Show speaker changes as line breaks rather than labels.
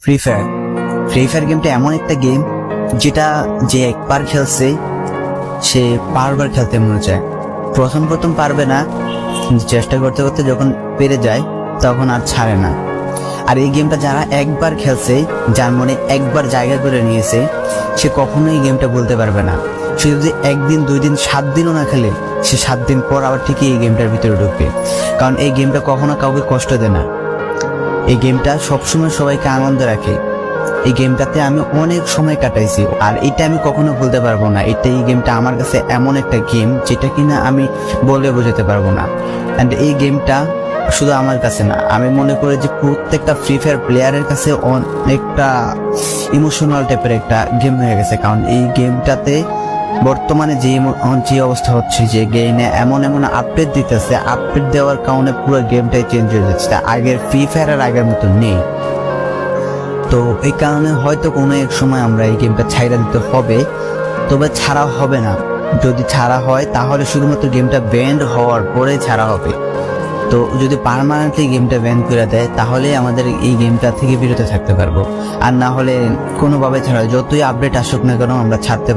Free fire গেমটা এমন একটা গেম যেটা যে একবার খেলছে সে বারবার খেলতে মনে চায়। প্রথম পারবে না, চেষ্টা করতে করতে যখন পেরে যায় তখন আর ছাড়ে না। আর এই গেমটা যারা একবার খেলছে, যার মনে একবার জায়গা করে নিয়েছে, সে কখনোই এই গেমটা বলতে পারবে না। সে যদি 1 দিন 2 দিন 7 দিনও না খেলে, সে 7 দিন পর আবার ঠিকই এই গেমটার ভিতরে ঢুকবে। কারণ এই গেমটা কখনো কাউকে কষ্ট দেয় না। এই গেমটা সবসময় সবাইকে আনন্দ রাখে। এই গেমটাতে আমি অনেক সময় কাটাইছি, আর এটা আমি কখনো ভুলতে পারবো না। এই গেমটা আমার কাছে এমন একটা গেম যেটা কিনা আমি বলে বোঝাতে পারবো না। অ্যান্ড এই গেমটা শুধু আমার কাছে না, আমি মনে করি যে প্রত্যেকটা ফ্রি ফায়ার প্লেয়ারের কাছে অনেকটা ইমোশনাল টাইপের একটা গেম হয়ে গেছে। কারণ এই গেমটাতে বর্তমানে যে অবস্থা হচ্ছে, যে গেমে এমন আপডেট দিতেছে, আপডেট দেওয়ার কারণে পুরো গেমটাই চেঞ্জ হয়ে যাচ্ছে। আগের ফ্রি ফায়ার আর আগের মতো নেই। তো এই কারণে হয়তো কোনো এক সময় আমরা এই গেমটা ছাইড়া দিতে হবে, তবে ছাড়া হবে না। যদি ছাড়া হয় তাহলে শুধুমাত্র গেমটা ব্যান্ড হওয়ার পরে ছাড়া হবে। তো যদি পার্মানেন্টলি গেমটা ব্যান করে দেয় তাহলে আমাদের এই গেমটা থেকে বিরত থাকতে পারবো। আর না হলে কোনোভাবে ছাড়া, যতই আপডেট আসুক না কেন আমরা ছাড়তে